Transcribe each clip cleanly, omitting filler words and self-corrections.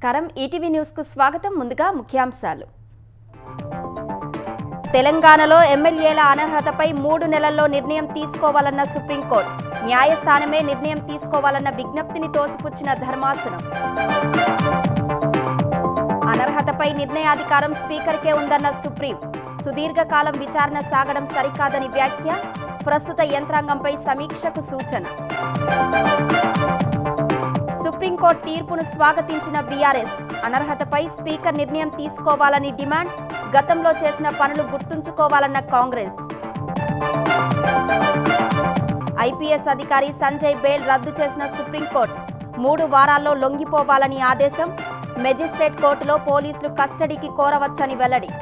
నమస్కారం ETV news కు స్వాగతం. ముందుగా ముఖ్యాంశాలు. తెలంగాణలో ఎమ్మెల్యేల అనర్హతపై 3 నెలల్లో నిర్ణయం తీసుకోవాలన్న సుప్రీంకోర్టు. న్యాయస్థానమే నిర్ణయం తీసుకోవాలన్న విజ్ఞప్తిని తోసిపుచ్చిన ధర్మాసనం. అనర్హతపై నిర్ణయాధికారం స్పీకర్కే ఉందన్న సుప్రీం. సుదీర్ఘకాలం విచారణ సాగడం సరికాదని వ్యాఖ్య. ప్రస్తుత యంత్రాంగంపై సమీక్షకు సూచన. సుప్రీంకోర్టు తీర్పును స్వాగతించిన బీఆర్ఎస్. అనర్హతపై స్పీకర్ నిర్ణయం తీసుకోవాలని డిమాండ్. గతంలో చేసిన పనులు గుర్తుంచుకోవాలన్న కాంగ్రెస్. ఐపీఎస్ అధికారి సంజయ్ బెయిల్ రద్దు చేసిన సుప్రీంకోర్టు. 3 వారాల్లో లొంగిపోవాలని ఆదేశం. మెజిస్ట్రేట్ కోర్టులో పోలీసులు కస్టడీకి కోరవచ్చని వెల్లడి.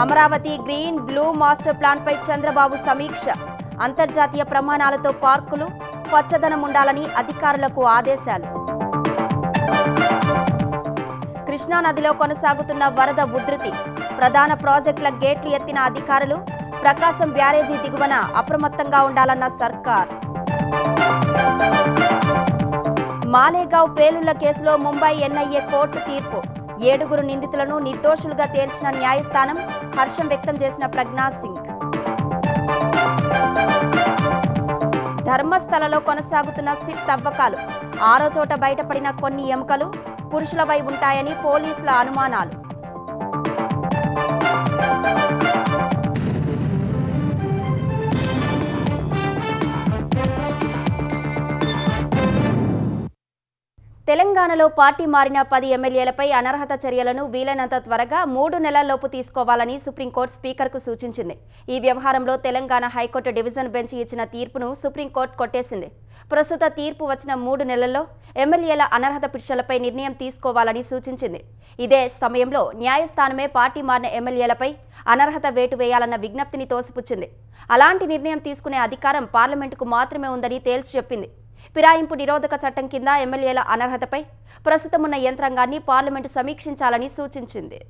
అమరావతి గ్రీన్ బ్లూ మాస్టర్ ప్లాన్పై చంద్రబాబు సమీక్ష. అంతర్జాతీయ ప్రమాణాలతో పార్కులు, పచ్చదనం ఉండాలని అధికారులకు ఆదేశాలు. కృష్ణానదిలో కొనసాగుతున్న వరద ఉధృతి. ప్రధాన ప్రాజెక్టుల గేట్లు ఎత్తిన అధికారులు. ప్రకాశం బ్యారేజీ దిగువన అప్రమత్తంగా ఉండాలన్న సర్కార్. మాలేగావ్ పేలుళ్ల కేసులో ముంబై ఎన్ఐఏ కోర్టు తీర్పు. 7 నిందితులను నిర్దోషులుగా తేల్చిన న్యాయస్థానం. హర్షం వ్యక్తం చేసిన ప్రజ్ఞా సింగ్. ధర్మస్థలలో కొనసాగుతున్న సిట్ తవ్వకాలు. 6వ చోట బయటపడిన కొన్ని ఎముకలు పురుషులవై ఉంటాయని పోలీసుల అనుమానాలు. తెలంగాణలో పార్టీ మారిన 10 ఎమ్మెల్యేలపై అనర్హత చర్యలను వీలైనంత త్వరగా 3 నెలల్లోపు తీసుకోవాలని సుప్రీంకోర్టు స్పీకర్కు సూచించింది. ఈ వ్యవహారంలో తెలంగాణ హైకోర్టు డివిజన్ బెంచ్ ఇచ్చిన తీర్పును సుప్రీంకోర్టు కొట్టేసింది. ప్రస్తుత తీర్పు వచ్చిన 3 నెలల్లో ఎమ్మెల్యేల అనర్హత పిటిషన్లపై నిర్ణయం తీసుకోవాలని సూచించింది. ఇదే సమయంలో న్యాయస్థానమే పార్టీ మారిన ఎమ్మెల్యేలపై అనర్హత వేటు వేయాలన్న విజ్ఞప్తిని తోసిపుచ్చింది. అలాంటి నిర్ణయం తీసుకునే అధికారం పార్లమెంటుకు మాత్రమే ఉందని తేల్చి చెప్పింది. ఫిరాయింపు నిరోధక చట్టం కింద ఎమ్మెల్యేల అనర్హతపై ప్రస్తుతమున్న యంత్రాంగాన్ని పార్లమెంటు సమీక్షించాలని సూచించింది.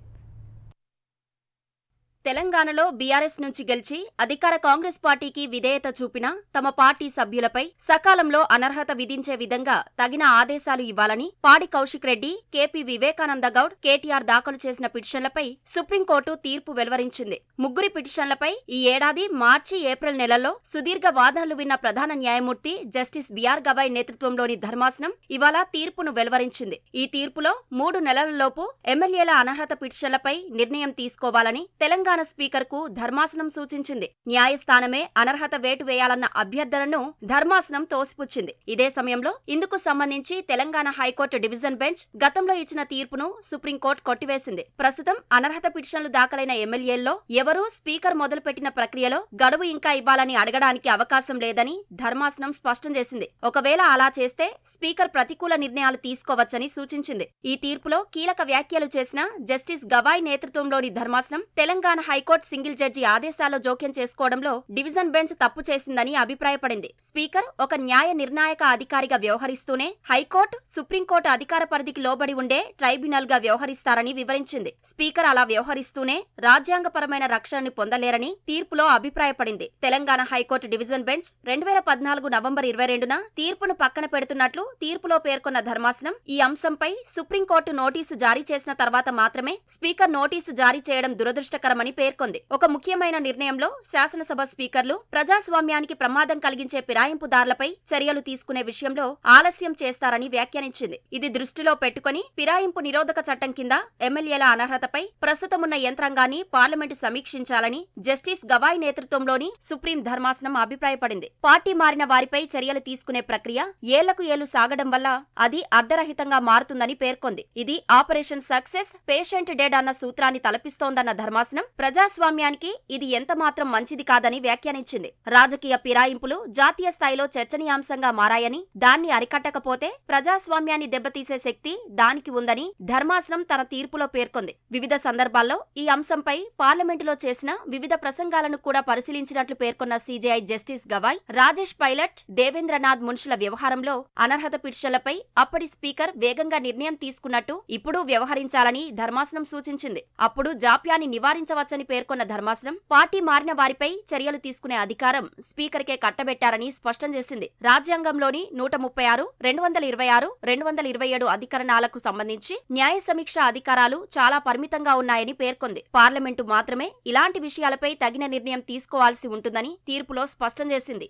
తెలంగాణలో బీఆర్ఎస్ నుంచి గెలిచి అధికార కాంగ్రెస్ పార్టీకి విధేయత చూపిన తమ పార్టీ సభ్యులపై సకాలంలో అనర్హత విధించే విధంగా తగిన ఆదేశాలు ఇవ్వాలని పాడి కౌశిక్ రెడ్డి, కేపీ వివేకానంద గౌడ్, కేటీఆర్ దాఖలు చేసిన పిటిషన్లపై సుప్రీంకోర్టు తీర్పు వెలువరించింది. 3 పిటిషన్లపై ఈ ఏడాది మార్చి, ఏప్రిల్ నెలల్లో సుదీర్ఘ వాదనలు విన్న ప్రధాన న్యాయమూర్తి జస్టిస్ బిఆర్ గవాయ్ నేతృత్వంలోని ధర్మాసనం ఇవాళ తీర్పును వెలువరించింది. ఈ తీర్పులో 3 నెలలలోపు ఎమ్మెల్యేల అనర్హత పిటిషన్లపై నిర్ణయం తీసుకోవాలని తెలంగాణ స్పీకర్ కు ధర్మాసనం సూచించింది. న్యాయస్థానమే అనర్హత వేటు వేయాలన్న అభ్యర్థనను ధర్మాసనం తోసిపుచ్చింది. ఇదే సమయంలో ఇందుకు సంబంధించి తెలంగాణ హైకోర్టు డివిజన్ బెంచ్ గతంలో ఇచ్చిన తీర్పును సుప్రీంకోర్టు కొట్టివేసింది. ప్రస్తుతం అనర్హత పిటిషన్లు దాఖలైన ఎమ్మెల్యేల్లో ఎవరూ స్పీకర్ మొదలుపెట్టిన ప్రక్రియలో గడువు ఇంకా ఇవ్వాలని అడగడానికి అవకాశం లేదని ధర్మాసనం స్పష్టం చేసింది. ఒకవేళ అలా చేస్తే స్పీకర్ ప్రతికూల నిర్ణయాలు తీసుకోవచ్చని సూచించింది. ఈ తీర్పులో కీలక వ్యాఖ్యలు చేసిన జస్టిస్ గవాయ్ నేతృత్వంలోని ధర్మాసనం తెలంగాణ హైకోర్టు సింగిల్ జడ్జి ఆదేశాల్లో జోక్యం చేసుకోవడంలో డివిజన్ బెంచ్ తప్పు చేసిందని అభిప్రాయపడింది. స్పీకర్ ఒక న్యాయ నిర్ణాయక అధికారిగా వ్యవహరిస్తూనే హైకోర్టు, సుప్రీంకోర్టు అధికార పరిధికి లోబడి ఉండే ట్రైబ్యునల్ గా వ్యవహరిస్తారని వివరించింది. స్పీకర్ అలా వ్యవహరిస్తూనే రాజ్యాంగపరమైన రక్షణని పొందలేరని తీర్పులో అభిప్రాయపడింది. Telangana high court division bench 2014 November 22న తీర్పును పక్కన పెడుతున్నట్లు తీర్పులో పేర్కొన్న ధర్మాసనం ఈ అంశంపై సుప్రీంకోర్టు నోటీసు జారీ చేసిన తర్వాత మాత్రమే స్పీకర్ నోటీసు జారీ చేయడం దురదృష్టకరమని పేర్కొంది. ఒక ముఖ్యమైన నిర్ణయంలో శాసనసభ స్పీకర్లు ప్రజాస్వామ్యానికి ప్రమాదం కలిగించే ఫిరాయింపుదారులపై చర్యలు తీసుకునే విషయంలో ఆలస్యం చేస్తారని వ్యాఖ్యానించింది. ఇది దృష్టిలో పెట్టుకుని ఫిరాయింపు నిరోధక చట్టం కింద ఎమ్మెల్యేల అనర్హతపై ప్రస్తుతమున్న యంత్రాంగాన్ని పార్లమెంటు సమీక్షించాలని జస్టిస్ గవాయ్ నేతృత్వంలోని సుప్రీం ధర్మాసనం అభిప్రాయపడింది. పార్టీ మారిన వారిపై చర్యలు తీసుకునే ప్రక్రియ ఏళ్లకు ఏళ్లు సాగడం వల్ల అది అర్ధరహితంగా మారుతుందని పేర్కొంది. ఇది ఆపరేషన్ సక్సెస్, పేషెంట్ డెడ్ అన్న సూత్రాన్ని తలపిస్తోందన్న ధర్మాసనం ప్రజాస్వామ్యానికి ఇది ఎంతమాత్రం మంచిది కాదని వ్యాఖ్యానించింది. రాజకీయ ఫిరాయింపులు జాతీయ స్థాయిలో చర్చనీయాంశంగా మారాయని, దాన్ని అరికట్టకపోతే ప్రజాస్వామ్యాన్ని దెబ్బతీసే శక్తి దానికి ఉందని ధర్మాసనం తన తీర్పులో పేర్కొంది. వివిధ సందర్భాల్లో ఈ అంశంపై పార్లమెంటులో చేసిన వివిధ ప్రసంగాలను కూడా పరిశీలించినట్లు పేర్కొన్న సీజేఐ జస్టిస్ గవాయ్, రాజేష్ పైలట్, దేవేంద్రనాథ్ మున్షిల వ్యవహారంలో అనర్హత పిటిషన్లపై అప్పటి స్పీకర్ వేగంగా నిర్ణయం తీసుకున్నట్టు ఇప్పుడు వ్యవహరించాలని ధర్మాసనం సూచించింది. అప్పుడు జాప్యాన్ని నివారించవచ్చు తీసుకోవచ్చని పేర్కొన్న ధర్మాసనం పార్టీ మారిన వారిపై చర్యలు తీసుకునే అధికారం స్పీకర్కే కట్టబెట్టారని స్పష్టం చేసింది. రాజ్యాంగంలోని 136, 226, 227 అధికరణాలకు సంబంధించి న్యాయ సమీక్ష అధికారాలు చాలా పరిమితంగా ఉన్నాయని పేర్కొంది. పార్లమెంటు మాత్రమే ఇలాంటి విషయాలపై తగిన నిర్ణయం తీసుకోవాల్సి ఉంటుందని తీర్పులో స్పష్టం చేసింది.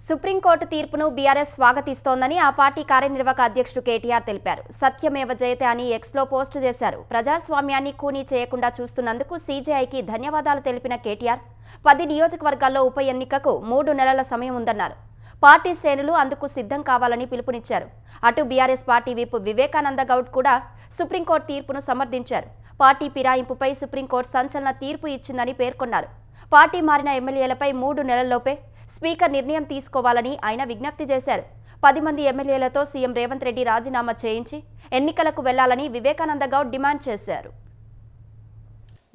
సుప్రీంకోర్టు తీర్పును బీఆర్ఎస్ స్వాగతిస్తోందని ఆ పార్టీ కార్యనిర్వాహక అధ్యక్షుడు కేటీఆర్ తెలిపారు. సత్యమేవ జయతే అని ఎక్స్లో పోస్టు చేశారు. ప్రజాస్వామ్యాన్ని ఖూనీ చేయకుండా చూస్తున్నందుకు సీజేఐకి ధన్యవాదాలు తెలిపిన కేటీఆర్ 10 నియోజకవర్గాల్లో ఉప ఎన్నికకు 3 నెలల సమయం ఉందన్నారు. పార్టీ శ్రేణులు అందుకు సిద్ధం కావాలని పిలుపునిచ్చారు. అటు BRS party whip Vivekananda Goud కూడా సుప్రీంకోర్టు తీర్పును సమర్థించారు. పార్టీ ఫిరాయింపుపై సుప్రీంకోర్టు సంచలన తీర్పు ఇచ్చిందని పేర్కొన్నారు. పార్టీ మారిన ఎమ్మెల్యేలపై 3 నెలల్లోపే స్పీకర్ నిర్ణయం తీసుకోవాలని ఆయన విజ్ఞప్తి చేశారు. 10 మంది ఎమ్మెల్యేలతో సీఎం రేవంత్ రెడ్డి రాజీనామా చేయించి ఎన్నికలకు వెళ్లాలని వివేకానంద గౌడ్ డిమాండ్ చేశారు.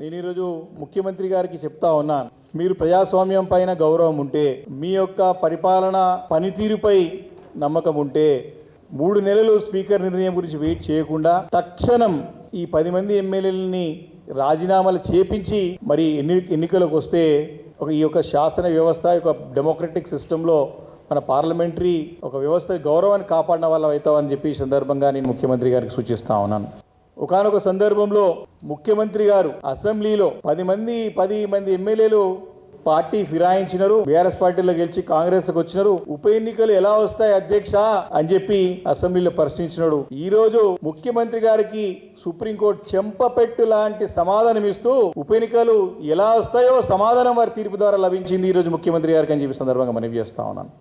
నేను ఈరోజు ముఖ్యమంత్రి గారికి చెప్తా ఉన్నాను, మీరు ప్రజాస్వామ్యం పైన గౌరవం ఉంటే, మీ యొక్క పరిపాలన పనితీరుపై నమ్మకం ఉంటే 3 నెలలు స్పీకర్ నిర్ణయం గురించి వెయిట్ చేయకుండా తక్షణం ఈ 10 మంది ఎమ్మెల్యేలని రాజీనామాలు చేపించి మరి ఎన్నికలకు వస్తే ఈ యొక్క శాసన వ్యవస్థ యొక్క డెమోక్రటిక్ సిస్టంలో మన పార్లమెంటరీ ఒక వ్యవస్థ గౌరవాన్ని కాపాడిన వాళ్ళం అవుతామని చెప్పి ఈ సందర్భంగా నేను ముఖ్యమంత్రి గారికి సూచిస్తా ఉన్నాను. ఒకానొక సందర్భంలో ముఖ్యమంత్రి గారు అసెంబ్లీలో 10 మంది ఎమ్మెల్యేలు పార్టీ ఫిరాయించినారు, బీఆర్ఎస్ పార్టీలో గెలిచి కాంగ్రెస్కి వచ్చినారు, ఉప ఎన్నికలు ఎలా వస్తాయి అధ్యక్ష అని చెప్పి అసెంబ్లీలో ప్రశ్నించినాడు. ఈ రోజు ముఖ్యమంత్రి గారికి సుప్రీంకోర్టు చెంపపెట్టు లాంటి సమాధానం ఇస్తూ ఉప ఎన్నికలు ఎలా వస్తాయో సమాధానం వారి తీర్పు ద్వారా లభించింది ఈ రోజు ముఖ్యమంత్రి గారికి అని చెప్పి సందర్భంగా మనవి చేస్తా ఉన్నాను.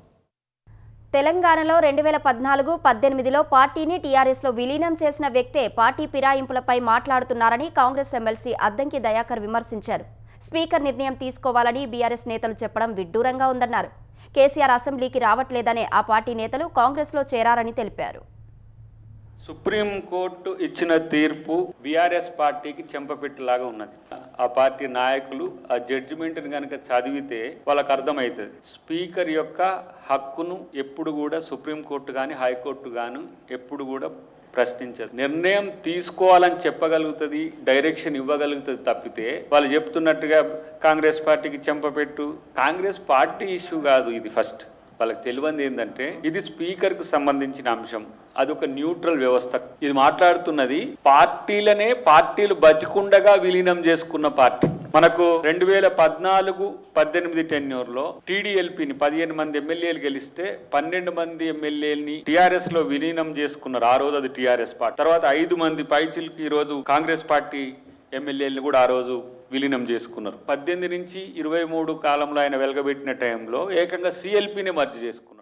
తెలంగాణలో 2014-18లో పార్టీని టీఆర్ఎస్లో విలీనం చేసిన వ్యక్తే పార్టీ ఫిరాయింపులపై మాట్లాడుతున్నారని కాంగ్రెస్ ఎమ్మెల్సీ అద్దంకి దయాకర్ విమర్శించారు. స్పీకర్ నిర్ణయం తీసుకోవాలని బీఆర్ఎస్ నేతలు చెప్పడం విడ్డూరంగా ఉందన్నారు. కేసీఆర్ అసెంబ్లీకి రావట్లేదనే ఆ పార్టీ నేతలు కాంగ్రెస్లో చేరారని తెలిపారు. సుప్రీంకోర్టు ఇచ్చిన తీర్పు బీఆర్ఎస్ పార్టీకి చెంపపెట్టులాగా ఉన్నది. ఆ పార్టీ నాయకులు ఆ జడ్జిమెంట్ని కనుక చదివితే వాళ్ళకు అర్థమవుతుంది. స్పీకర్ యొక్క హక్కును ఎప్పుడు కూడా సుప్రీంకోర్టు కానీ హైకోర్టు కానీ ఎప్పుడు కూడా ప్రశ్నించదు. నిర్ణయం తీసుకోవాలని చెప్పగలుగుతుంది, డైరెక్షన్ ఇవ్వగలుగుతుంది తప్పితే వాళ్ళు చెప్తున్నట్టుగా కాంగ్రెస్ పార్టీకి చెంపపెట్టు, కాంగ్రెస్ పార్టీ ఇష్యూ కాదు ఇది. ఫస్ట్ వాళ్ళకి తెలియంది ఏంటంటే ఇది స్పీకర్కు సంబంధించిన అంశం, అదొక న్యూట్రల్ వ్యవస్థ. ఇది మాట్లాడుతున్నది పార్టీలు బతికుండగా విలీనం చేసుకున్న పార్టీ. మనకు 2014-18 టెన్యూర్లో టీడీఎల్పీని 15 మంది ఎమ్మెల్యేలు గెలిస్తే 12 మంది ఎమ్మెల్యేలని టీఆర్ఎస్ లో విలీనం చేసుకున్నారు. ఆ రోజు అది టీఆర్ఎస్ పార్టీ. తర్వాత 5 మంది పైచిల్కి ఈ రోజు కాంగ్రెస్ పార్టీ ఎమ్మెల్యేలను కూడా ఆ రోజు విలీనం చేసుకున్నారు. 18 నుంచి 23 కాలంలో ఆయన వెలగబెట్టిన టైంలో ఏకంగా సిఎల్పీని మర్జీ చేసుకున్నారు.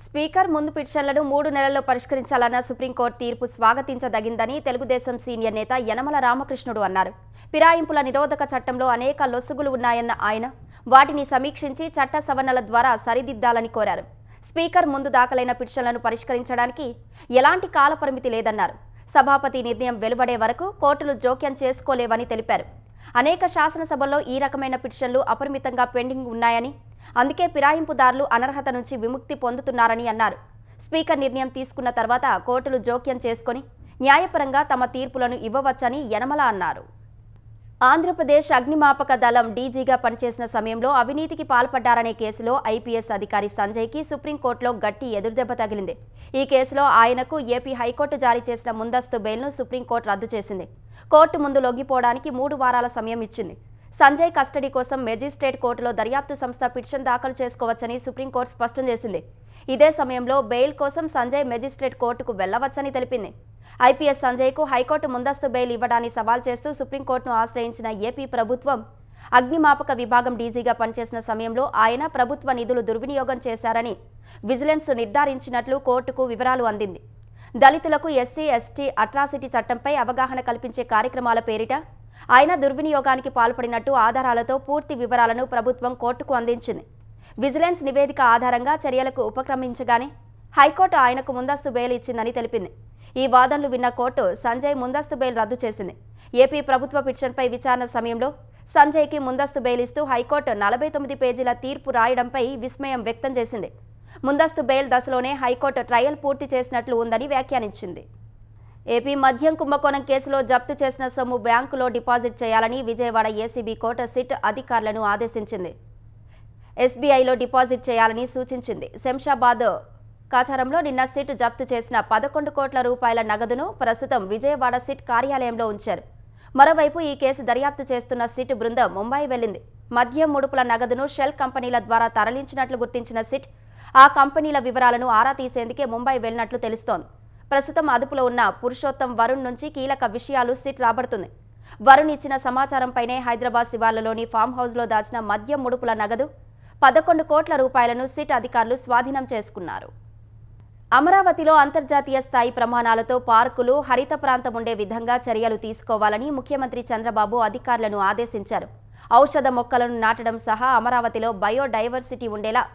స్పీకర్ ముందు పిటిషన్లను 3 నెలల్లో పరిష్కరించాలన్న సుప్రీంకోర్టు తీర్పు స్వాగతించదగిందని తెలుగుదేశం సీనియర్ నేత యనమల రామకృష్ణుడు అన్నారు. ఫిరాయింపుల నిరోధక చట్టంలో అనేక లొసుగులు ఉన్నాయన్న ఆయన వాటిని సమీక్షించి చట్ట సవరణల ద్వారా సరిదిద్దాలని కోరారు. స్పీకర్ ముందు దాఖలైన పిటిషన్లను పరిష్కరించడానికి ఎలాంటి కాలపరిమితి లేదన్నారు. సభాపతి నిర్ణయం వెలువడే వరకు కోర్టులు జోక్యం చేసుకోలేవని తెలిపారు. అనేక శాసనసభల్లో ఈ రకమైన పిటిషన్లు అపరిమితంగా పెండింగ్ ఉన్నాయని, అందుకే ఫిరాయింపుదారులు అనర్హత నుంచి విముక్తి పొందుతున్నారని అన్నారు. స్పీకర్ నిర్ణయం తీసుకున్న తర్వాత కోర్టులు జోక్యం చేసుకుని న్యాయపరంగా తమ తీర్పులను ఇవ్వవచ్చని యనమల అన్నారు. ఆంధ్రప్రదేశ్ అగ్నిమాపక దళం డీజీగా పనిచేసిన సమయంలో అవినీతికి పాల్పడ్డారనే కేసులో ఐపీఎస్ అధికారి సంజయ్కి సుప్రీంకోర్టులో గట్టి ఎదురుదెబ్బ తగిలింది. ఈ కేసులో ఆయనకు ఏపీ హైకోర్టు జారీ చేసిన ముందస్తు బెయిల్ను సుప్రీంకోర్టు రద్దు చేసింది. కోర్టు ముందు లొంగిపోవడానికి 3 వారాల సమయం ఇచ్చింది. సంజయ్ కస్టడీ కోసం మెజిస్ట్రేట్ కోర్టులో దర్యాప్తు సంస్థ పిటిషన్ దాఖలు చేసుకోవచ్చని సుప్రీంకోర్టు స్పష్టం చేసింది. ఇదే సమయంలో బెయిల్ కోసం సంజయ్ మెజిస్ట్రేట్ కోర్టుకు వెళ్లవచ్చని తెలిపింది. ఐపీఎస్ సంజయ్కు హైకోర్టు ముందస్తు బెయిల్ ఇవ్వడాన్ని సవాల్ చేస్తూ సుప్రీంకోర్టును ఆశ్రయించిన ఏపీ ప్రభుత్వం అగ్నిమాపక విభాగం డీజీగా పనిచేసిన సమయంలో ఆయన ప్రభుత్వ నిధులు దుర్వినియోగం చేశారని విజిలెన్స్ నిర్ధారించినట్లు కోర్టుకు వివరాలు అందింది. దళితులకు ఎస్సీ ఎస్టీ అట్రాసిటీ చట్టంపై అవగాహన కల్పించే కార్యక్రమాల పేరిట ఆయన దుర్వినియోగానికి పాల్పడినట్టు ఆధారాలతో పూర్తి వివరాలను ప్రభుత్వం కోర్టుకు అందించింది. విజిలెన్స్ నివేదిక ఆధారంగా చర్యలకు ఉపక్రమించగానే హైకోర్టు ఆయనకు ముందస్తు బెయిల్ ఇచ్చిందని తెలిపింది. ఈ వాదనలు విన్న కోర్టు సంజయ్ ముందస్తు బెయిల్ రద్దు చేసింది. ఏపీ ప్రభుత్వ పిటిషన్పై విచారణ సమయంలో సంజయ్కి ముందస్తు బెయిల్ ఇస్తూ హైకోర్టు 49 పేజీల తీర్పు రాయడంపై విస్మయం వ్యక్తం చేసింది. ముందస్తు బెయిల్ దశలోనే హైకోర్టు ట్రయల్ పూర్తి చేసినట్లు ఉందని వ్యాఖ్యానించింది. ఏపీ మద్యం కుంభకోణం కేసులో జప్తు చేసిన సొమ్ము బ్యాంకులో డిపాజిట్ చేయాలని విజయవాడ ఏసీబీ కోర్టు సిట్ అధికారులను ఆదేశించింది. ఎస్బీఐలో డిపాజిట్ చేయాలని సూచించింది. శంషాబాద్ కాచారంలో నిన్న సిట్ జప్తు చేసిన 11 కోట్ల రూపాయల నగదును ప్రస్తుతం విజయవాడ సిట్ కార్యాలయంలో ఉంచారు. మరోవైపు ఈ కేసు దర్యాప్తు చేస్తున్న సిట్ బృందం ముంబై వెళ్లింది. మద్యం ముడుపుల నగదును షెల్ కంపెనీల ద్వారా తరలించినట్లు గుర్తించిన సిట్ ఆ కంపెనీల వివరాలను ఆరా తీసేందుకే ముంబై వెళ్లినట్లు తెలుస్తోంది. ప్రస్తుతం అదుపులో ఉన్న పురుషోత్తం వరుణ్ నుంచి కీలక విషయాలు సిట్ రాబడుతుంది. వరుణ్ ఇచ్చిన సమాచారంపైనే హైదరాబాద్ శివార్లలోని ఫామ్ హౌస్లో దాచిన మద్యం ముడుపుల నగదు 11 కోట్ల రూపాయలను సిట్ అధికారులు స్వాధీనం చేసుకున్నారు. అమరావతిలో అంతర్జాతీయ స్థాయి ప్రమాణాలతో పార్కులు, హరిత ప్రాంతం ఉండే విధంగా చర్యలు తీసుకోవాలని ముఖ్యమంత్రి చంద్రబాబు అధికారులను ఆదేశించారు. ఔషధ మొక్కలను నాటడం సహా అమరావతిలో బయోడైవర్సిటీ ఉండేలా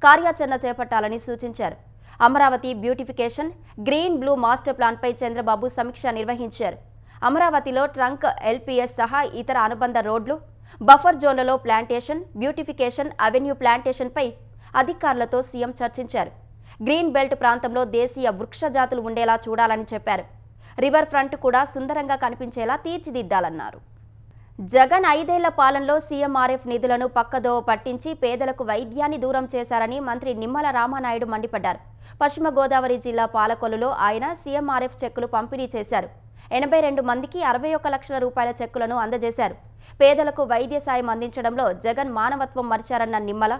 కార్యాచరణ చేపట్టాలని సూచించారు. Amaravati beautification, green blue master ప్లాన్పై చంద్రబాబు సమీక్ష నిర్వహించారు. అమరావతిలో ట్రంక్, ఎల్పీఎస్ సహా ఇతర అనుబంధ రోడ్లు, బఫర్ జోన్లలో ప్లాంటేషన్, బ్యూటిఫికేషన్, అవెన్యూ ప్లాంటేషన్పై అధికారులతో సీఎం చర్చించారు. గ్రీన్ బెల్ట్ ప్రాంతంలో దేశీయ వృక్ష జాతులు ఉండేలా చూడాలని చెప్పారు. రివర్ ఫ్రంట్ కూడా సుందరంగా కనిపించేలా తీర్చిదిద్దాలన్నారు. జగన్ 5 ఏళ్ల పాలనలో సీఎంఆర్ఎఫ్ నిధులను పక్కదోవ పట్టించి పేదలకు వైద్యాన్ని దూరం చేశారని మంత్రి నిమ్మల రామానాయుడు మండిపడ్డారు. పశ్చిమ గోదావరి జిల్లా పాలకొల్లులో ఆయన సీఎంఆర్ఎఫ్ చెక్కులు పంపిణీ చేశారు. 82 మందికి 61 లక్షల రూపాయల చెక్కులను అందజేశారు. పేదలకు వైద్య సాయం అందించడంలో జగన్ మానవత్వం మరిచారన్న నిమ్మల,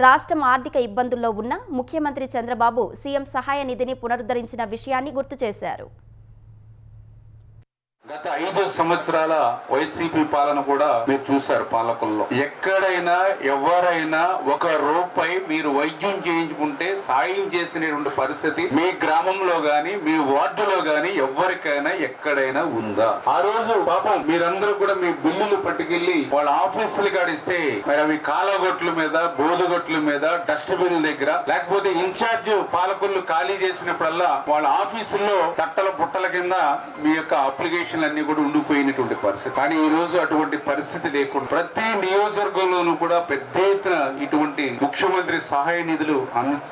రాష్ట్రం ఆర్థిక ఇబ్బందుల్లో ఉన్న ముఖ్యమంత్రి చంద్రబాబు సీఎం సహాయ నిధిని పునరుద్ధరించిన విషయాన్ని గుర్తు చేశారు. గత 5 సంవత్సరాల వైసీపీ పాలన కూడా మీరు చూశారు. పాలకుల్లో ఎక్కడైనా ఎవరైనా 1 రూపాయి మీరు వైద్యం చేయించుకుంటే సాయం చేసినటువంటి పరిస్థితి మీ గ్రామంలో గాని మీ వార్డులో గాని ఎవరికైనా ఎక్కడైనా ఉందా? ఆ రోజు పాపం మీరందరూ కూడా మీ బిల్లులు పట్టుకెళ్లి వాళ్ళ ఆఫీసులు కాడిస్తే మరి అవి కాలగొట్ల మీద, బోధగొట్ల మీద, డస్ట్ బిన్ దగ్గర, లేకపోతే ఇన్ఛార్జ్ పాలకులు ఖాళీ చేసినప్పుడల్లా వాళ్ళ ఆఫీసుల్లో తట్టల పుట్టల కింద మీ యొక్క అప్లికేషన్ అన్ని కూడా ఉండిపోయినటువంటి పరిస్థితి. కానీ ఈ రోజు అటువంటి పరిస్థితి లేకుండా ప్రతి నియోజకవర్గంలోనూ కూడా పెద్ద ఎత్తున ఇటువంటి ముఖ్యమంత్రి సహాయ నిధులు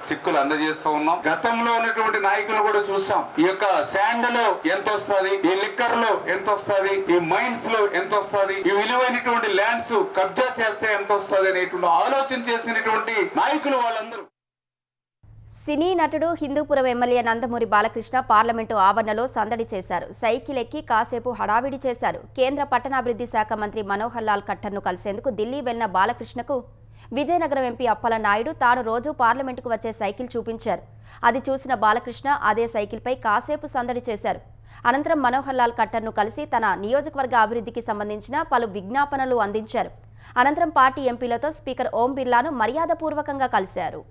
చెక్కులు అందజేస్తూ ఉన్నాం. గతంలో ఉన్నటువంటి నాయకులు కూడా చూసాం. ఈ యొక్క శాండ్ లో ఎంత వస్తుంది, ఈ లిక్కర్ లో ఎంత వస్తుంది, ఈ మైన్స్ లో ఎంత వస్తుంది, ఈ విలువైనటువంటి ల్యాండ్స్ కబ్జా చేస్తే ఎంత వస్తుంది అనేటువంటి ఆలోచన చేసినటువంటి నాయకులు వాళ్ళందరూ. సినీ నటుడు హిందూపురం ఎమ్మెల్యే నందమూరి బాలకృష్ణ పార్లమెంటు ఆవరణలో సందడి చేశారు. సైకిల్ ఎక్కి కాసేపు హడావిడి చేశారు. కేంద్ర పట్టణాభివృద్ధి శాఖ మంత్రి మనోహర్ లాల్ ఖట్టర్ను కలిసేందుకు ఢిల్లీ వెళ్లిన బాలకృష్ణకు విజయనగరం ఎంపీ అప్పల నాయుడు తాను రోజు పార్లమెంటుకు వచ్చే సైకిల్ చూపించారు. అది చూసిన బాలకృష్ణ అదే సైకిల్పై కాసేపు సందడి చేశారు. అనంతరం మనోహర్ లాల్ ఖట్టర్ను కలిసి తన నియోజకవర్గ అభివృద్ధికి సంబంధించిన పలు విజ్ఞాపనలు అందించారు. అనంతరం పార్టీ ఎంపీలతో స్పీకర్ ఓం బిర్లాను మర్యాదపూర్వకంగా కలిశారు.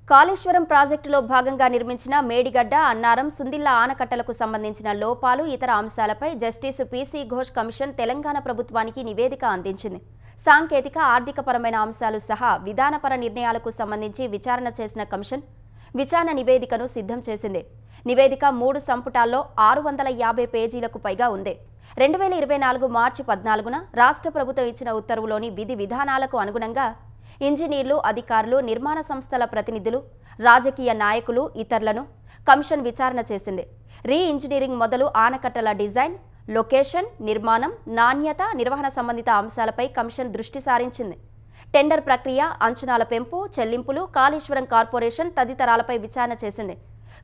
కాళేశ్వరం ప్రాజెక్టులో భాగంగా నిర్మించిన మేడిగడ్డ, అన్నారం, సుందిల్లా ఆనకట్టలకు సంబంధించిన లోపాలు, ఇతర అంశాలపై justice PC Ghosh commission Telangana ప్రభుత్వానికి నివేదిక అందించింది. సాంకేతిక, ఆర్థికపరమైన అంశాలు సహా విధానపర నిర్ణయాలకు సంబంధించి విచారణ చేసిన కమిషన్ విచారణ నివేదికను సిద్ధం చేసింది. నివేదిక 3 సంపుటాల్లో 650 పేజీలకు పైగా ఉంది. 2024 మార్చి 14న రాష్ట్ర ప్రభుత్వం ఇచ్చిన ఉత్తర్వులోని విధి విధానాలకు అనుగుణంగా ఇంజనీర్లు, అధికారులు, నిర్మాణ సంస్థల ప్రతినిధులు, రాజకీయ నాయకులు, ఇతరులను కమిషన్ విచారణ చేసింది. రీ ఇంజనీరింగ్ మొదలు ఆనకట్టల డిజైన్, లొకేషన్, నిర్మాణం, నాణ్యత, నిర్వహణ సంబంధిత అంశాలపై కమిషన్ దృష్టి సారించింది. టెండర్ ప్రక్రియ, అంచనాల పెంపు, చెల్లింపులు, కాళేశ్వరం కార్పొరేషన్ తదితరాలపై విచారణ చేసింది.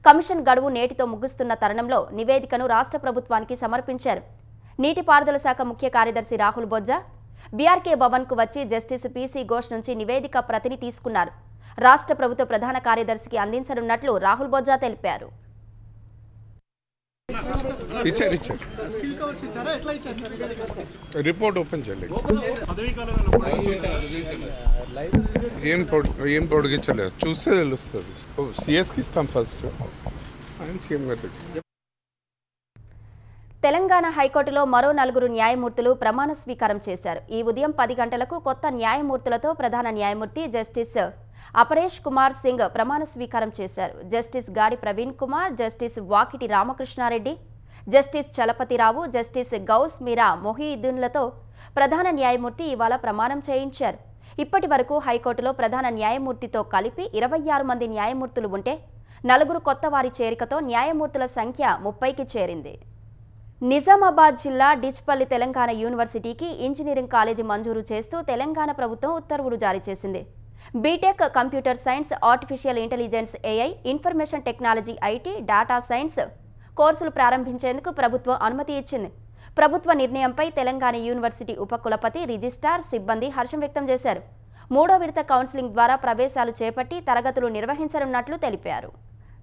కమిషన్ గడువు నేటితో ముగుస్తున్న తరుణంలో నివేదికను రాష్ట్ర ప్రభుత్వానికి సమర్పించారు. నీటిపారుదల శాఖ ముఖ్య కార్యదర్శి రాహుల్ బొజ్జా బీఆర్కే భవన్కు వచ్చి జస్టిస్ పీసీ ఘోష్ నుంచి నివేదిక ప్రతిని తీసుకున్నారు. రాష్ట్ర ప్రభుత్వ ప్రధాన కార్యదర్శికి అందించనున్నట్లు రాహుల్ బొజ్జా తెలిపారు. రిపోర్ట్ ఓపెన్ చేయలేదు, ఏం పొడిగించలేదు, చూస్తే తెలుస్తుంది. సిఎస్కి ఇస్తాం ఫస్ట్, ఆయన సీఎం గారి. తెలంగాణ హైకోర్టులో మరో 4 న్యాయమూర్తులు ప్రమాణ స్వీకారం చేశారు. ఈ ఉదయం 10 గంటలకు కొత్త న్యాయమూర్తులతో ప్రధాన న్యాయమూర్తి జస్టిస్ అపరేష్ కుమార్ సింగ్ ప్రమాణ స్వీకారం చేశారు. Justice Gadi Praveen Kumar, justice Vakiti Ramakrishna Reddy, justice Chalapathi Rao, justice Ghouse Meera మొహియుద్దీన్లతో ప్రధాన న్యాయమూర్తి ఇవాళ ప్రమాణం చేయించారు. ఇప్పటి వరకు హైకోర్టులో ప్రధాన న్యాయమూర్తితో కలిపి 26 మంది న్యాయమూర్తులు ఉంటే 4 కొత్త వారి చేరికతో న్యాయమూర్తుల సంఖ్య 30కి చేరింది. నిజామాబాద్ జిల్లా డిచ్పల్లి తెలంగాణ యూనివర్సిటీకి ఇంజనీరింగ్ కాలేజీ మంజూరు చేస్తూ తెలంగాణ ప్రభుత్వం ఉత్తర్వులు జారీ చేసింది. BTech computer science, artificial intelligence, AI, information technology, IT, data science కోర్సులు ప్రారంభించేందుకు ప్రభుత్వం అనుమతి ఇచ్చింది. ప్రభుత్వ నిర్ణయంపై తెలంగాణ యూనివర్సిటీ ఉపకులపతి, రిజిస్ట్రార్, సిబ్బంది హర్షం వ్యక్తం చేశారు. 3వ విడత కౌన్సిలింగ్ ద్వారా ప్రవేశాలు చేపట్టి తరగతులు నిర్వహించనున్నట్లు తెలిపారు.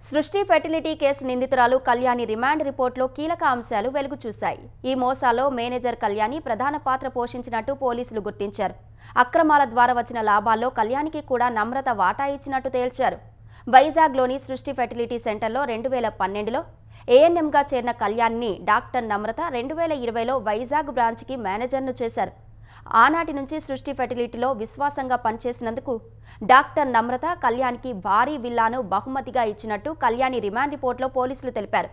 సృష్టి ఫెర్టిలిటీ కేసు నిందితురాలు కళ్యాణి రిమాండ్ రిపోర్టులో కీలక అంశాలు వెలుగు చూశాయి. ఈ మోసాల్లో మేనేజర్ కళ్యాణి ప్రధాన పాత్ర పోషించినట్టు పోలీసులు గుర్తించారు. అక్రమాల ద్వారా వచ్చిన లాభాల్లో కళ్యాణికి కూడా నమ్రత వాటా ఇచ్చినట్టు తేల్చారు. వైజాగ్లోని సృష్టి ఫెర్టిలిటీ సెంటర్లో 2012లో ఏఎన్ఎంగా చేరిన కళ్యాణిని డాక్టర్ నమ్రత 2020లో వైజాగ్ బ్రాంచ్కి మేనేజర్ను చేశారు. ఆనాటి నుంచి సృష్టి ఫెర్టిలిటీలో విశ్వాసంగా పనిచేసినందుకు డాక్టర్ నమ్రత కళ్యాణికి భారీ విల్లాను బహుమతిగా ఇచ్చినట్టు కళ్యాణి రిమాండ్ రిపోర్టులో పోలీసులు తెలిపారు.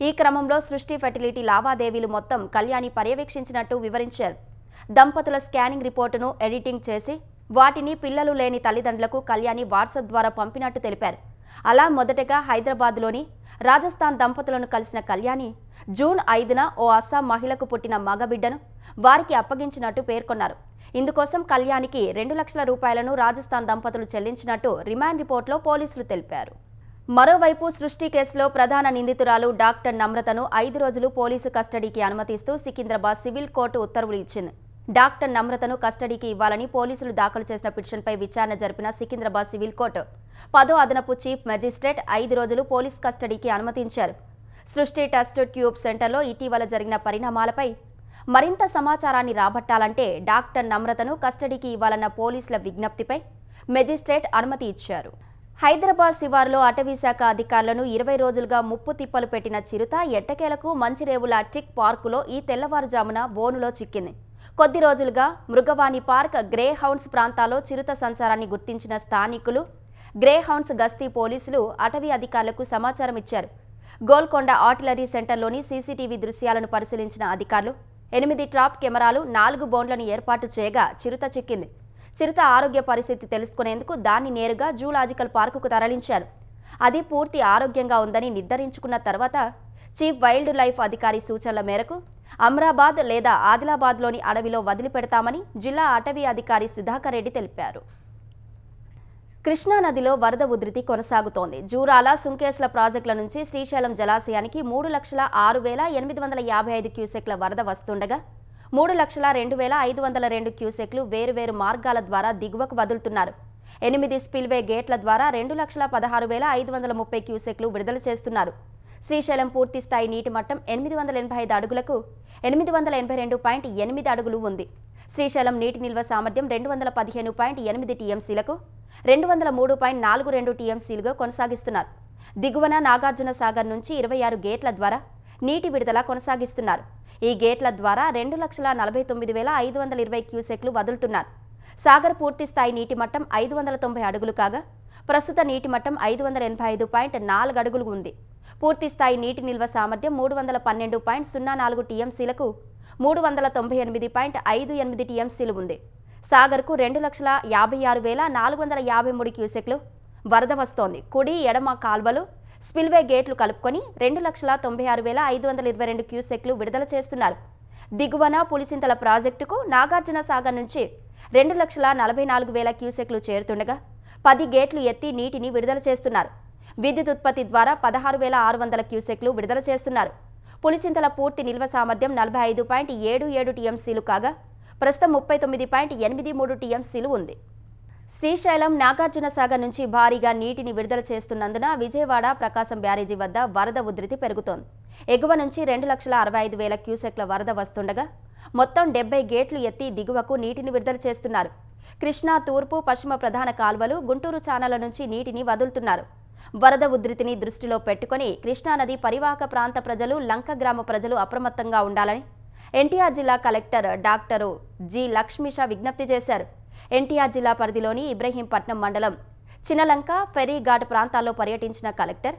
ఈ క్రమంలో సృష్టి ఫెర్టిలిటీ లావాదేవీలు మొత్తం కళ్యాణి పర్యవేక్షించినట్టు వివరించారు. దంపతుల స్కానింగ్ రిపోర్టును ఎడిటింగ్ చేసి వాటిని పిల్లలు లేని తల్లిదండ్రులకు కళ్యాణి వాట్సాప్ ద్వారా పంపినట్టు తెలిపారు. అలా మొదటగా హైదరాబాద్లోని రాజస్థాన్ దంపతులను కలిసిన కళ్యాణి జూన్ 5న ఓ అస్సాం మహిళకు పుట్టిన మగబిడ్డను వారికి అప్పగించినట్టు పేర్కొన్నారు. ఇందుకోసం కళ్యాణికి 2 లక్షల రూపాయలను రాజస్థాన్ దంపతులు చెల్లించినట్టు రిమాండ్ రిపోర్టులో పోలీసులు తెలిపారు. మరోవైపు సృష్టి కేసులో ప్రధాన నిందితురాలు డాక్టర్ నమ్రతను 5 రోజులు పోలీసు కస్టడీకి అనుమతిస్తూ సికింద్రాబాద్ సివిల్ కోర్టు ఉత్తర్వులు ఇచ్చింది. డాక్టర్ నమ్రతను కస్టడీకి ఇవ్వాలని పోలీసులు దాఖలు చేసిన పిటిషన్పై విచారణ జరిపిన సికింద్రాబాద్ సివిల్ కోర్టు 10వ అదనపు చీఫ్ మెజిస్ట్రేట్ 5 రోజులు పోలీస్ కస్టడీకి అనుమతించారు. సృష్టి టెస్ట్ ట్యూబ్ సెంటర్లో ఇటీవల జరిగిన పరిణామాలపై మరింత సమాచారాన్ని రాబట్టాలంటే డాక్టర్ నమ్రతను కస్టడీకి ఇవ్వాలన్న పోలీసుల విజ్ఞప్తిపై మెజిస్ట్రేట్ అనుమతి ఇచ్చారు. హైదరాబాద్ శివారులో అటవీశాఖ అధికారులను 20 రోజులుగా ముప్పు తిప్పలు పెట్టిన చిరుత ఎట్టకేలకు మంచిరేవుల ట్రిక్ పార్కులో ఈ తెల్లవారుజామున బోనులో చిక్కింది. కొద్ది రోజులుగా మృగవాణి పార్క్, గ్రే హౌండ్స్ ప్రాంతాల్లో చిరుత సంచారాన్ని గుర్తించిన స్థానికులు, గ్రే హౌండ్స్ గస్తీ పోలీసులు అటవీ అధికారులకు సమాచారం ఇచ్చారు. గోల్కొండ ఆర్టిలరీ సెంటర్లోని సీసీటీవీ దృశ్యాలను పరిశీలించిన అధికారులు 8 ట్రాప్ కెమెరాలు, 4 బోన్లను ఏర్పాటు చేయగా చిరుత చిక్కింది. చిరుత ఆరోగ్య పరిస్థితి తెలుసుకునేందుకు దాన్ని నేరుగా జూలాజికల్ పార్కుకు తరలించారు. అది పూర్తి ఆరోగ్యంగా ఉందని నిర్ధారించుకున్న తర్వాత చీఫ్ వైల్డ్ లైఫ్ అధికారి సూచనల మేరకు అమ్రాబాద్ లేదా ఆదిలాబాద్లోని అడవిలో వదిలిపెడతామని జిల్లా అటవీ అధికారి సుధాకర్ రెడ్డి తెలిపారు. కృష్ణానదిలో వరద ఉధృతి కొనసాగుతోంది. జూరాల, సుంకేశ్ల ప్రాజెక్టుల నుంచి శ్రీశైలం జలాశయానికి 3,06,855 క్యూసెక్ల వరద వస్తుండగా 3,02,502 క్యూసెక్లు వేరువేరు మార్గాల ద్వారా దిగువకు వదులుతున్నారు. 8 స్పిల్వే గేట్ల ద్వారా 2,16,530 క్యూసెక్లు విడుదల చేస్తున్నారు. శ్రీశైలం పూర్తి స్థాయి నీటి మట్టం 885 అడుగులకు 882.8 అడుగులు ఉంది. శ్రీశైలం నీటి నిల్వ సామర్థ్యం 215.8 టీఎంసీలకు 203.42 టీఎంసీలుగా కొనసాగిస్తున్నారు. దిగువన నాగార్జున సాగర్ నుంచి 26 గేట్ల ద్వారా నీటి విడుదల కొనసాగిస్తున్నారు. ఈ గేట్ల ద్వారా 2,49,520 క్యూసెక్లు వదులుతున్నారు. సాగర్ పూర్తి స్థాయి నీటి మట్టం 590 అడుగులు కాగా ప్రస్తుత నీటి మట్టం 585.4 అడుగులు ఉంది. పూర్తి స్థాయి నీటి నిల్వ సామర్థ్యం 312.04 టీఎంసీలకు 398.58 టీఎంసీలు ఉంది. సాగర్కు 2,56,453 క్యూసెక్లు వరద వస్తోంది. కుడి, ఎడమ కాల్వలు, స్పిల్వే గేట్లు కలుపుకొని 2,96,522 క్యూసెక్లు విడుదల చేస్తున్నారు. దిగువన పులిచింతల ప్రాజెక్టుకు నాగార్జున సాగర్ నుంచి 2,44,000 క్యూసెక్లు చేరుతుండగా 10 గేట్లు ఎత్తి నీటిని విడుదల చేస్తున్నారు. విద్యుత్ ఉత్పత్తి ద్వారా 16,600 క్యూసెక్లు విడుదల చేస్తున్నారు. పులిచింతల పూర్తి నిల్వ సామర్థ్యం 45.77 టీఎంసీలు కాగా ప్రస్తుతం 39.83 టీఎంసీలు ఉంది. శ్రీశైలం, నాగార్జున సాగర్ నుంచి భారీగా నీటిని విడుదల చేస్తున్నందున విజయవాడ, ప్రకాశం బ్యారేజీ వద్ద వరద ఉధృతి పెరుగుతోంది. ఎగువ నుంచి 2,65,000 క్యూసెక్ల వరద వస్తుండగా మొత్తం 70 గేట్లు ఎత్తి దిగువకు నీటిని విడుదల చేస్తున్నారు. కృష్ణా తూర్పు, పశ్చిమ ప్రధాన కాల్వలు, గుంటూరు ఛానళ్ల నుంచి నీటిని వదులుతున్నారు. వరద ఉధృతిని దృష్టిలో పెట్టుకుని కృష్ణానది పరివాహక ప్రాంత ప్రజలు, లంక గ్రామ ప్రజలు అప్రమత్తంగా ఉండాలని ఎన్టీఆర్ జిల్లా కలెక్టర్ డాక్టర్ జి. లక్ష్మీష విజ్ఞప్తి చేశారు. ఎన్టీఆర్ జిల్లా పరిధిలోని ఇబ్రహీంపట్నం మండలం చిన్నలంక, ఫెర్రీఘాట్ ప్రాంతాల్లో పర్యటించిన కలెక్టర్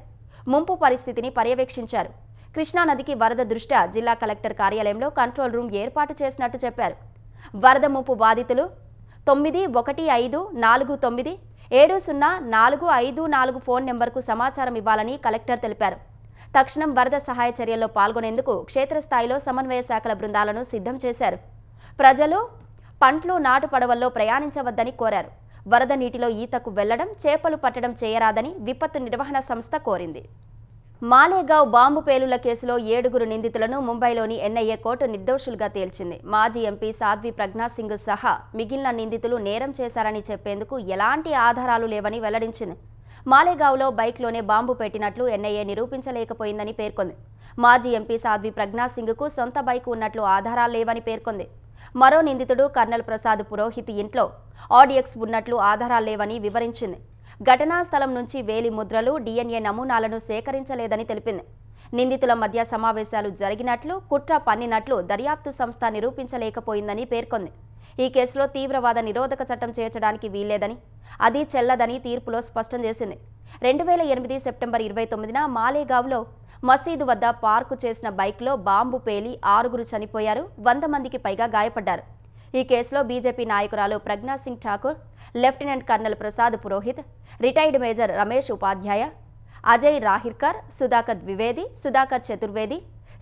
ముంపు పరిస్థితిని పర్యవేక్షించారు. కృష్ణానదికి వరద దృష్ట్యా జిల్లా కలెక్టర్ కార్యాలయంలో కంట్రోల్ రూమ్ ఏర్పాటు చేసినట్టు చెప్పారు. వరద ముంపు బాధితులు 915499 704554 ఫోన్ నెంబర్కు సమాచారం ఇవ్వాలని కలెక్టర్ తెలిపారు. తక్షణం వరద సహాయ చర్యల్లో పాల్గొనేందుకు క్షేత్రస్థాయిలో సమన్వయ శాఖల బృందాలను సిద్ధం చేశారు. ప్రజలు పంట్లు నాటు పడవల్లో ప్రయాణించవద్దని కోరారు. వరద నీటిలో ఈతకు వెళ్లడం, చేపలు పట్టడం చేయరాదని విపత్తు నిర్వహణ సంస్థ కోరింది. మాలేగావ్ బాంబు పేలుళ్ల కేసులో 7 నిందితులను ముంబైలోని ఎన్ఐఏ కోర్టు నిర్దోషులుగా తేల్చింది. మాజీ ఎంపీ సాధ్వి ప్రజ్ఞా సింగ్ సహా మిగిలిన నిందితులు నేరం చేశారని చెప్పేందుకు ఎలాంటి ఆధారాలు లేవని వెల్లడించింది. మాలేగావ్లో బైక్లోనే బాంబు పెట్టినట్లు ఎన్ఐఏ నిరూపించలేకపోయిందని పేర్కొంది. మాజీ ఎంపీ సాధ్వి ప్రజ్ఞా సింగ్కు సొంత బైక్ ఉన్నట్లు ఆధారాలు లేవని పేర్కొంది. మరో నిందితుడు కర్నల్ ప్రసాద్ పురోహిత్ ఇంట్లో ఆడియక్స్ ఉన్నట్లు ఆధారాలు లేవని వివరించింది. ఘటనా స్థలం నుంచి వేలి ముద్రలు, DNA నమూనాలను సేకరించలేదని తెలిపింది. నిందితుల మధ్య సమావేశాలు జరిగినట్లు, కుట్ర పన్నినట్లు దర్యాప్తు సంస్థ నిరూపించలేకపోయిందని పేర్కొంది. ఈ కేసులో తీవ్రవాద నిరోధక చట్టం చేర్చడానికి వీల్లేదని, అది చెల్లదని తీర్పులో స్పష్టం చేసింది. 2008 సెప్టెంబర్ 29న మాలేగావ్లో మసీదు వద్ద పార్కు చేసిన బైక్లో బాంబు పేలి 6 చనిపోయారు, 100 మందికి పైగా గాయపడ్డారు. ఈ కేసులో బీజేపీ నాయకురాలు Pragya Singh Thakur, lieutenant colonel Prasad Purohit, retired major Ramesh Upadhyay, Ajay రాహిర్కర్, Sudhakar Dwivedi, Sudhakar Chaturvedi,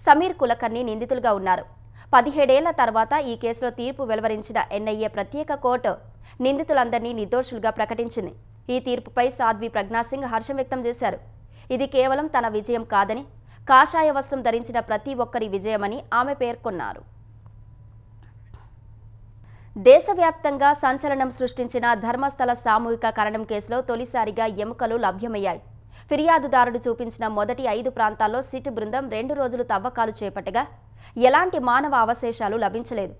Sameer Kulkarni నిందితులుగా ఉన్నారు. 17 ఏళ్ల తర్వాత ఈ కేసులో తీర్పు వెలువరించిన ఎన్ఐఏ ప్రత్యేక కోర్టు నిందితులందరినీ నిర్దోషులుగా ప్రకటించింది. ఈ తీర్పుపై సాధ్వి ప్రజ్ఞా సింగ్ హర్షం వ్యక్తం చేశారు. ఇది కేవలం తన విజయం కాదని, కాషాయ వస్త్రం ధరించిన ప్రతి ఒక్కరి విజయమని ఆమె పేర్కొన్నారు. దేశవ్యాప్తంగా సంచలనం సృష్టించిన ధర్మస్థల సామూహిక ఖననం కేసులో తొలిసారిగా ఎముకలు లభ్యమయ్యాయి. ఫిర్యాదుదారుడు చూపించిన మొదటి 5 ప్రాంతాల్లో సిట్ బృందం 2 రోజులు తవ్వకాలు చేపట్టగా ఎలాంటి మానవ అవశేషాలు లభించలేదు.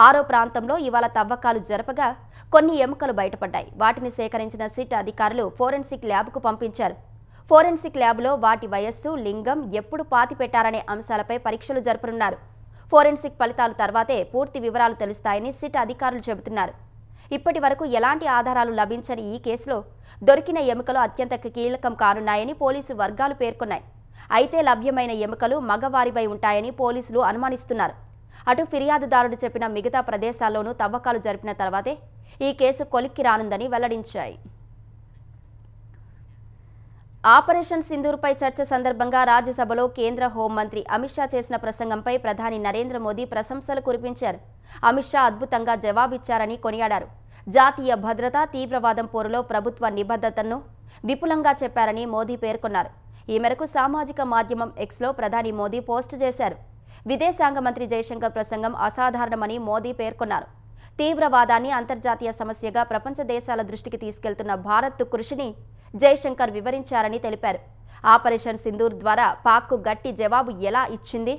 6వ ప్రాంతంలో ఇవాళ తవ్వకాలు జరపగా కొన్ని ఎముకలు బయటపడ్డాయి. వాటిని సేకరించిన సిట్ అధికారులు ఫోరెన్సిక్ ల్యాబ్కు పంపించారు. ఫోరెన్సిక్ ల్యాబ్లో వాటి వయస్సు, లింగం, ఎప్పుడు పాతిపెట్టారనే అంశాలపై పరీక్షలు జరపనున్నారు. ఫోరెన్సిక్ ఫలితాలు తర్వాతే పూర్తి వివరాలు తెలుస్తాయని సిట్ అధికారులు చెబుతున్నారు. ఇప్పటి వరకు ఎలాంటి ఆధారాలు లభించని ఈ కేసులో దొరికిన ఎముకలు అత్యంత కీలకం కానున్నాయని పోలీసు వర్గాలు పేర్కొన్నాయి. అయితే లభ్యమైన ఎముకలు మగవారిపై ఉంటాయని పోలీసులు అనుమానిస్తున్నారు. అటు ఫిర్యాదుదారుడు చెప్పిన మిగతా ప్రదేశాల్లోనూ తవ్వకాలు జరిపిన తర్వాతే ఈ కేసు కొలిక్కి రానుందని వెల్లడించాయి. ఆపరేషన్ సింధూర్పై చర్చ సందర్భంగా రాజ్యసభలో కేంద్ర హోంమంత్రి అమిత్ షా చేసిన ప్రసంగంపై ప్రధాని నరేంద్ర మోదీ ప్రశంసలు కురిపించారు. అమిత్ షా అద్భుతంగా జవాబిచ్చారని కొనియాడారు. జాతీయ భద్రత, తీవ్రవాదం పోరులో ప్రభుత్వ నిబద్ధతను విపులంగా చెప్పారని మోదీ పేర్కొన్నారు. ఈ మేరకు సామాజిక మాధ్యమం ఎక్స్లో ప్రధాని మోదీ పోస్టు చేశారు. విదేశాంగ మంత్రి జయశంకర్ ప్రసంగం అసాధారణమని మోదీ పేర్కొన్నారు. తీవ్రవాదాన్ని అంతర్జాతీయ సమస్యగా ప్రపంచ దేశాల దృష్టికి తీసుకెళ్తున్న భారత్ కృషిని జయశంకర్ వివరించారని తెలిపారు. ఆపరేషన్ సింధూర్ ద్వారా పాక్కు గట్టి జవాబు ఎలా ఇచ్చింది,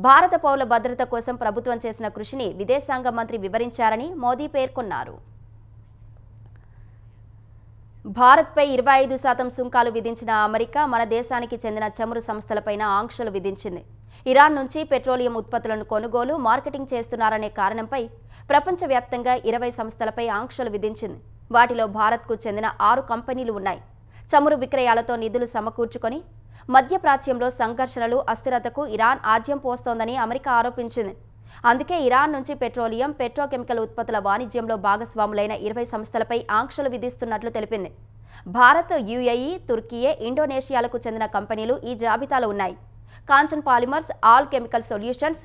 భారత పౌరుల భద్రత కోసం ప్రభుత్వం చేసిన కృషిని విదేశాంగ మంత్రి వివరించారని మోదీ పేర్కొన్నారు. భారత్పై 25% సుంకాలు విధించిన అమెరికా మన దేశానికి చెందిన చమురు సంస్థలపైన ఆంక్షలు విధించింది. ఇరాన్ నుంచి పెట్రోలియం ఉత్పత్తులను కొనుగోలు, మార్కెటింగ్ చేస్తున్నారనే కారణంపై ప్రపంచవ్యాప్తంగా 20 సంస్థలపై ఆంక్షలు విధించింది. వాటిలో భారత్కు చెందిన 6 కంపెనీలు ఉన్నాయి. చమురు విక్రయాలతో నిధులు సమకూర్చుకొని మధ్యప్రాచ్యంలో సంఘర్షణలు, అస్థిరతకు ఇరాన్ ఆజ్యం పోస్తోందని అమెరికా ఆరోపించింది. అందుకే ఇరాన్ నుంచి పెట్రోలియం, పెట్రోకెమికల్ ఉత్పత్తుల వాణిజ్యంలో భాగస్వాములైన 20 సంస్థలపై ఆంక్షలు విధిస్తున్నట్లు తెలిపింది. భారత్, యుఏఈ, తుర్కియే, ఇండోనేషియాలకు చెందిన కంపెనీలు ఈ జాబితాలో ఉన్నాయి. Kanchan polymers, alchemical solutions,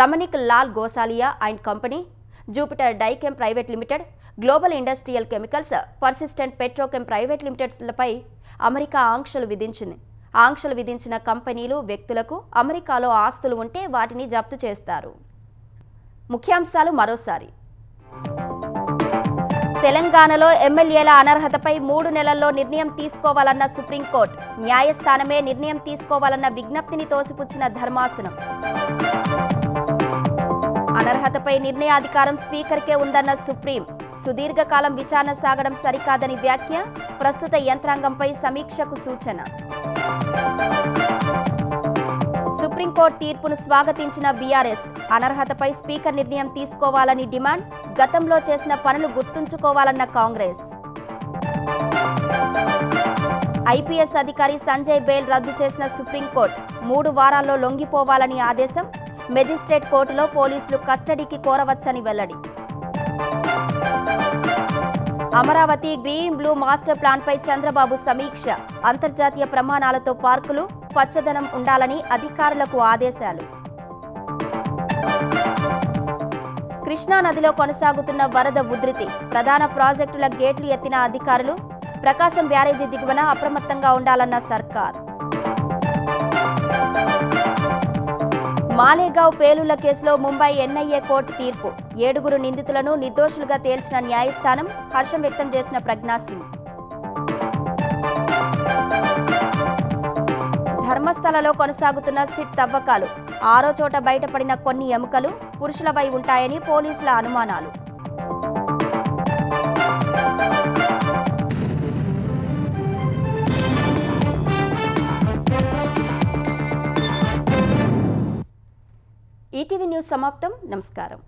Ramanik Lal Gosalia and company, Jupiter Dyechem private limited, global industrial chemicals, persistent Petrochem private లిమిటెడ్లపై అమెరికా ఆంక్షలు విధించింది. ఆంక్షలు విధించిన కంపెనీలు, వ్యక్తులకు అమెరికాలో ఆస్తులు ఉంటే వాటిని జప్తు చేస్తారు. ముఖ్యాంశాలు మరోసారి. తెలంగాణలో ఎమ్మెల్యేల అనర్హతపై 3 నెలల్లో నిర్ణయం తీసుకోవాలన్న సుప్రీంకోర్టు, న్యాయస్థానమే నిర్ణయం తీసుకోవాలన్న విజ్ఞప్తిని తోసిపుచ్చిన ధర్మాసనం. అనర్హతపై నిర్ణయాధికారం స్పీకర్కే ఉందన్న సుప్రీం, సుదీర్ఘకాలం విచారణ సాగడం సరికాదని వ్యాఖ్య, ప్రస్తుత యంత్రాంగంపై సమీక్షకు సూచన. సుప్రీంకోర్టు తీర్పును స్వాగతించిన బీఆర్ఎస్, అనర్హతపై స్పీకర్ నిర్ణయం తీసుకోవాలని డిమాండ్, గతంలో చేసిన పనులు గుర్తుంచుకోవాలన్న కాంగ్రెస్. ఐపీఎస్ అధికారి సంజయ్ బెయిల్ రద్దు చేసిన సుప్రీంకోర్టు, 3 వారాల్లో లొంగిపోవాలని ఆదేశం, మెజిస్ట్రేట్ కోర్టులో పోలీసులు కస్టడీకి కోరవచ్చని వెల్లడి. అమరావతి గ్రీన్ బ్లూ మాస్టర్ ప్లాన్పై చంద్రబాబు సమీక్ష. అంతర్జాతీయ ప్రమాణాలతో పార్కులు, పచ్చదనం ఉండాలని అధికారులకు ఆదేశాలు. కృష్ణా నదిలో కొనసాగుతున్న వరద ఉధృతి. ప్రధాన ప్రాజెక్టుల గేట్లు ఎత్తిన అధికారులు. ప్రకాశం బ్యారేజీ దిగువన అప్రమత్తంగా ఉండాలన్న సర్కార్. మాలేగావ్ పేలుళ్ల కేసులో ముంబై ఎన్ఐఏ కోర్టు తీర్పు. 7 నిందితులను నిర్దోషులుగా తేల్చిన న్యాయస్థానం. హర్షం వ్యక్తం చేసిన ప్రజ్ఞా సింగ్. ధర్మస్థలలో కొనసాగుతున్న సిట్ తవ్వకాలు. 6వ చోట బయటపడిన కొన్ని ఎముకలు పురుషులపై ఉంటాయని పోలీసుల అనుమానాలు. ఈటీవీ న్యూస్ సమాప్తం. నమస్కారం.